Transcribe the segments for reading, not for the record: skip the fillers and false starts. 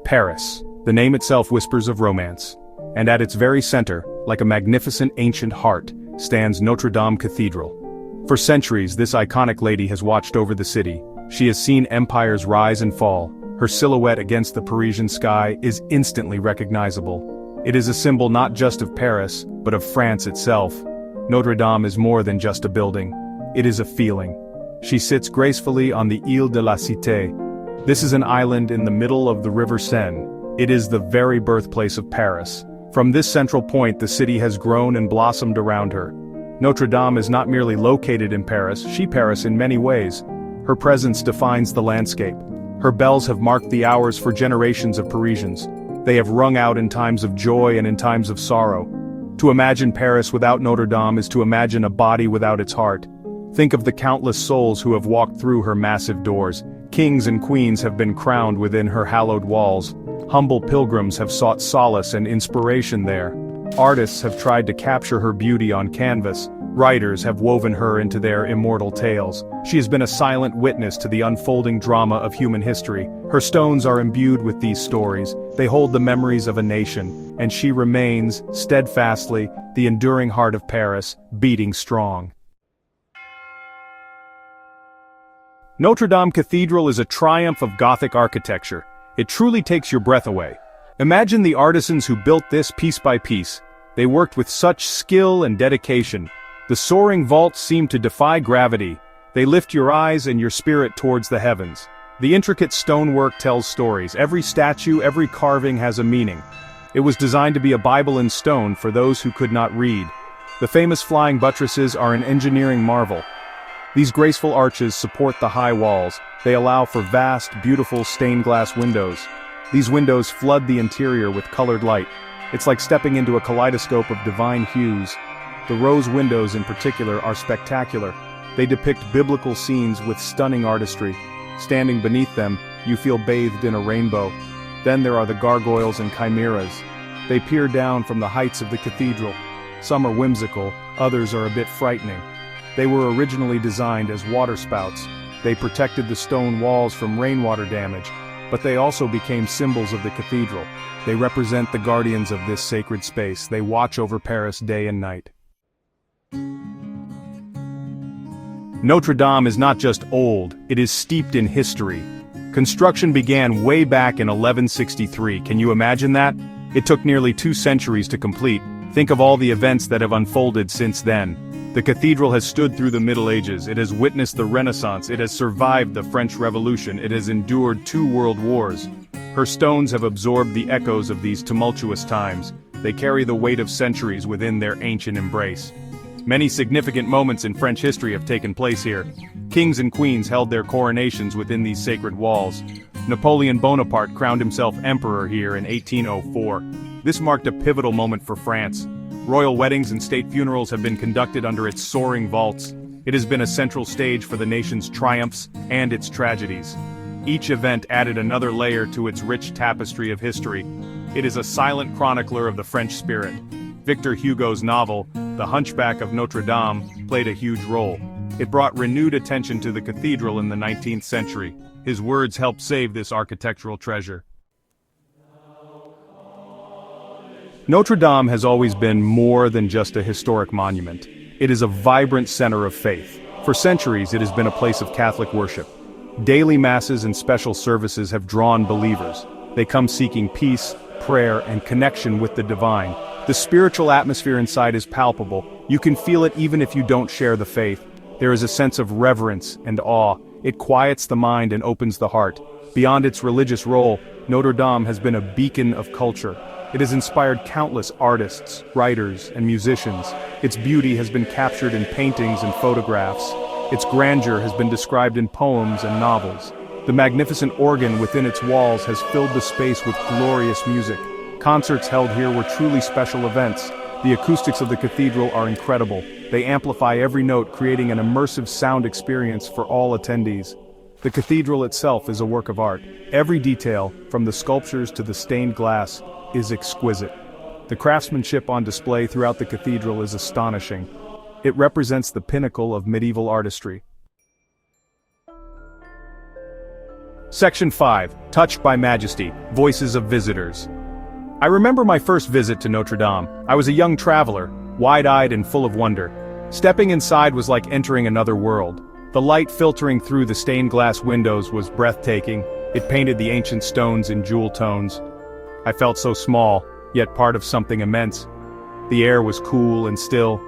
Paris. The name itself whispers of romance. And at its very center, like a magnificent ancient heart, stands Notre Dame Cathedral. For centuries, this iconic lady has watched over the city. She has seen empires rise and fall. Her silhouette against the Parisian sky is instantly recognizable. It is a symbol not just of Paris, but of France itself. Notre Dame is more than just a building. It is a feeling. She sits gracefully on the Île de la Cité. This is an island in the middle of the River Seine. It is the very birthplace of Paris. From this central point, the city has grown and blossomed around her. Notre Dame is not merely located in Paris, she Paris in many ways. Her presence defines the landscape. Her bells have marked the hours for generations of Parisians. They have rung out in times of joy and in times of sorrow. To imagine Paris without Notre Dame is to imagine a body without its heart. Think of the countless souls who have walked through her massive doors. Kings and queens have been crowned within her hallowed walls. Humble pilgrims have sought solace and inspiration there. Artists have tried to capture her beauty on canvas. Writers have woven her into their immortal tales. She has been a silent witness to the unfolding drama of human history. Her stones are imbued with these stories. They hold the memories of a nation, and she remains, steadfastly, the enduring heart of Paris, beating strong. Notre Dame Cathedral is a triumph of Gothic architecture. It truly takes your breath away. Imagine the artisans who built this piece by piece. They worked with such skill and dedication. The soaring vaults seem to defy gravity. They lift your eyes and your spirit towards the heavens. The intricate stonework tells stories. Every statue, every carving has a meaning. It was designed to be a Bible in stone for those who could not read. The famous flying buttresses are an engineering marvel. These graceful arches support the high walls. They allow for vast, beautiful stained glass windows. These windows flood the interior with colored light. It's like stepping into a kaleidoscope of divine hues. The rose windows in particular are spectacular. They depict biblical scenes with stunning artistry. Standing beneath them, you feel bathed in a rainbow. Then there are the gargoyles and chimeras. They peer down from the heights of the cathedral. Some are whimsical, others are a bit frightening. They were originally designed as waterspouts. They protected the stone walls from rainwater damage, but they also became symbols of the cathedral. They represent the guardians of this sacred space. They watch over Paris day and night. Notre Dame is not just old, it is steeped in history. Construction began way back in 1163, can you imagine that? It took nearly 2 centuries to complete. Think of all the events that have unfolded since then. The cathedral has stood through the Middle Ages, it has witnessed the Renaissance, it has survived the French Revolution, it has endured 2 world wars. Her stones have absorbed the echoes of these tumultuous times. They carry the weight of centuries within their ancient embrace. Many significant moments in French history have taken place here. Kings and queens held their coronations within these sacred walls. Napoleon Bonaparte crowned himself emperor here in 1804. This marked a pivotal moment for France. Royal weddings and state funerals have been conducted under its soaring vaults. It has been a central stage for the nation's triumphs and its tragedies. Each event added another layer to its rich tapestry of history. It is a silent chronicler of the French spirit. Victor Hugo's novel, The Hunchback of Notre Dame, played a huge role. It brought renewed attention to the cathedral in the 19th century. His words helped save this architectural treasure. Notre Dame has always been more than just a historic monument. It is a vibrant center of faith. For centuries, it has been a place of Catholic worship. Daily masses and special services have drawn believers. They come seeking peace, prayer, and connection with the divine. The spiritual atmosphere inside is palpable. You can feel it even if you don't share the faith. There is a sense of reverence and awe. It quiets the mind and opens the heart. Beyond its religious role, Notre Dame has been a beacon of culture. It has inspired countless artists, writers, and musicians. Its beauty has been captured in paintings and photographs. Its grandeur has been described in poems and novels. The magnificent organ within its walls has filled the space with glorious music. Concerts held here were truly special events. The acoustics of the cathedral are incredible. They amplify every note, creating an immersive sound experience for all attendees. The cathedral itself is a work of art. Every detail, from the sculptures to the stained glass, is exquisite. The craftsmanship on display throughout the cathedral is astonishing. It represents the pinnacle of medieval artistry. Section 5. Touched by Majesty, Voices of Visitors. I remember my first visit to Notre Dame. I was a young traveler, wide-eyed and full of wonder. Stepping inside was like entering another world. The light filtering through the stained glass windows was breathtaking. It painted the ancient stones in jewel tones. I felt so small, yet part of something immense. The air was cool and still.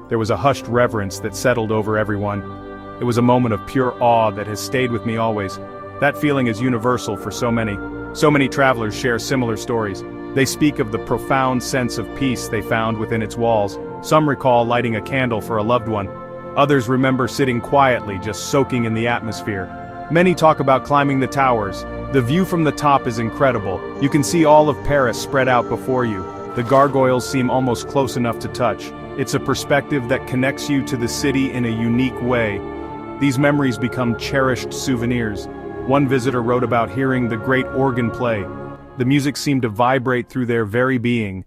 There was a hushed reverence that settled over everyone. It was a moment of pure awe that has stayed with me always. That feeling is universal for so many. So many travelers share similar stories. They speak of the profound sense of peace they found within its walls. Some recall lighting a candle for a loved one. Others remember sitting quietly, just soaking in the atmosphere. Many talk about climbing the towers. The view from the top is incredible. You can see all of Paris spread out before you. The gargoyles seem almost close enough to touch. It's a perspective that connects you to the city in a unique way. These memories become cherished souvenirs. One visitor wrote about hearing the great organ play. The music seemed to vibrate through their very being.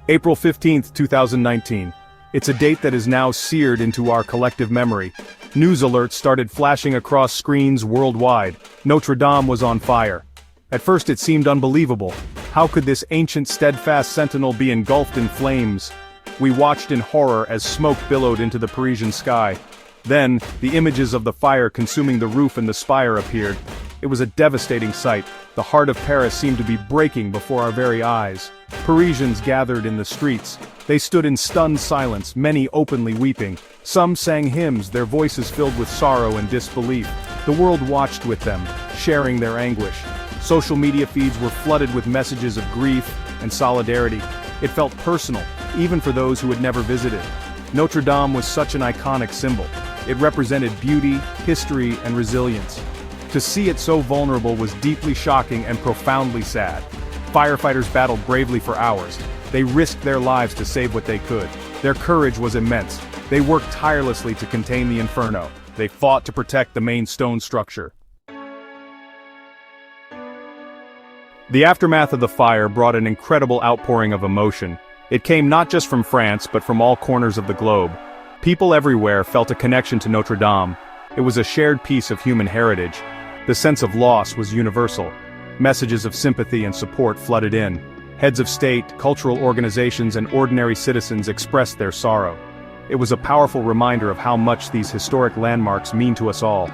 April 15, 2019. It's a date that is now seared into our collective memory. News alerts started flashing across screens worldwide. Notre Dame was on fire. At first it seemed unbelievable. How could this ancient steadfast sentinel be engulfed in flames? We watched in horror as smoke billowed into the Parisian sky. Then, the images of the fire consuming the roof and the spire appeared. It was a devastating sight. The heart of Paris seemed to be breaking before our very eyes. Parisians gathered in the streets. They stood in stunned silence, many openly weeping. Some sang hymns, their voices filled with sorrow and disbelief. The world watched with them, sharing their anguish. Social media feeds were flooded with messages of grief and solidarity. It felt personal, even for those who had never visited. Notre Dame was such an iconic symbol. It represented beauty, history, and resilience. To see it so vulnerable was deeply shocking and profoundly sad. Firefighters battled bravely for hours. They risked their lives to save what they could. Their courage was immense. They worked tirelessly to contain the inferno. They fought to protect the main stone structure. The aftermath of the fire brought an incredible outpouring of emotion. It came not just from France but from all corners of the globe. People everywhere felt a connection to Notre Dame. It was a shared piece of human heritage. The sense of loss was universal. Messages of sympathy and support flooded in. Heads of state, cultural organizations, and ordinary citizens expressed their sorrow. It was a powerful reminder of how much these historic landmarks mean to us all.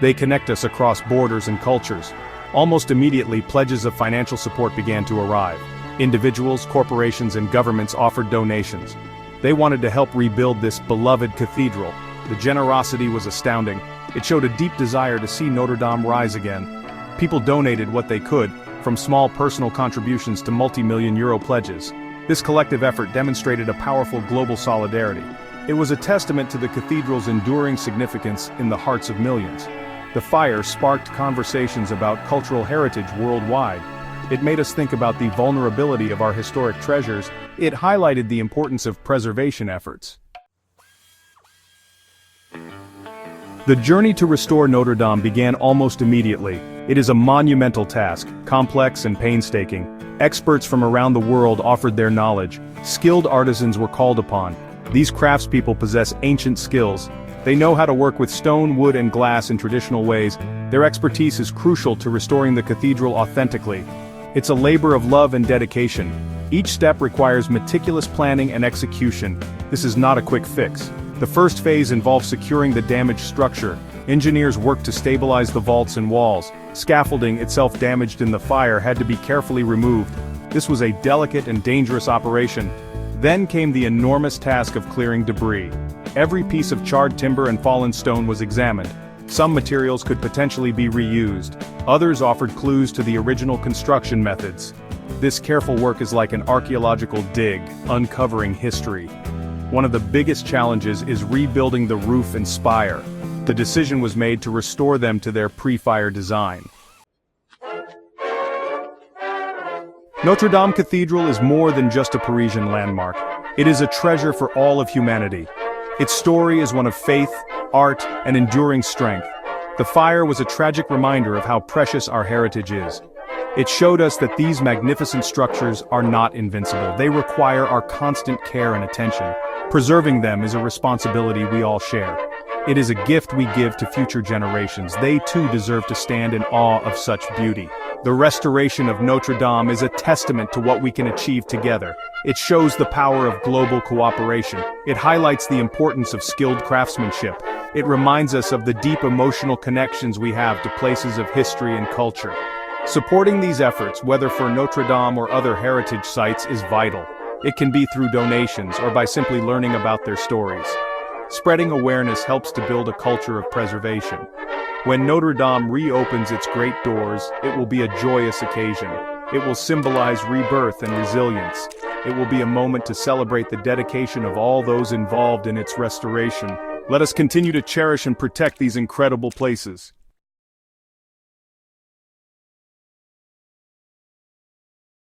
They connect us across borders and cultures. Almost immediately, pledges of financial support began to arrive. Individuals, corporations, and governments offered donations. They wanted to help rebuild this beloved cathedral. The generosity was astounding. It showed a deep desire to see Notre Dame rise again. People donated what they could, from small personal contributions to multi-million euro pledges. This collective effort demonstrated a powerful global solidarity. It was a testament to the cathedral's enduring significance in the hearts of millions. The fire sparked conversations about cultural heritage worldwide. It made us think about the vulnerability of our historic treasures. It highlighted the importance of preservation efforts. The journey to restore Notre Dame began almost immediately. It is a monumental task, complex and painstaking. Experts from around the world offered their knowledge. Skilled artisans were called upon. These craftspeople possess ancient skills. They know how to work with stone, wood, and glass in traditional ways. Their expertise is crucial to restoring the cathedral authentically. It's a labor of love and dedication. Each step requires meticulous planning and execution. This is not a quick fix. The first phase involves securing the damaged structure. Engineers worked to stabilize the vaults and walls. Scaffolding, itself damaged in the fire, had to be carefully removed. This was a delicate and dangerous operation. Then came the enormous task of clearing debris. Every piece of charred timber and fallen stone was examined. Some materials could potentially be reused. Others offered clues to the original construction methods. This careful work is like an archaeological dig, uncovering history. One of the biggest challenges is rebuilding the roof and spire. The decision was made to restore them to their pre-fire design. Notre Dame Cathedral is more than just a Parisian landmark. It is a treasure for all of humanity. Its story is one of faith, art, and enduring strength. The fire was a tragic reminder of how precious our heritage is. It showed us that these magnificent structures are not invincible. They require our constant care and attention. Preserving them is a responsibility we all share. It is a gift we give to future generations. They too deserve to stand in awe of such beauty. The restoration of Notre Dame is a testament to what we can achieve together. It shows the power of global cooperation. It highlights the importance of skilled craftsmanship. It reminds us of the deep emotional connections we have to places of history and culture. Supporting these efforts, whether for Notre Dame or other heritage sites, is vital. It can be through donations or by simply learning about their stories. Spreading awareness helps to build a culture of preservation. When Notre Dame reopens its great doors, it will be a joyous occasion. It will symbolize rebirth and resilience. It will be a moment to celebrate the dedication of all those involved in its restoration. Let us continue to cherish and protect these incredible places.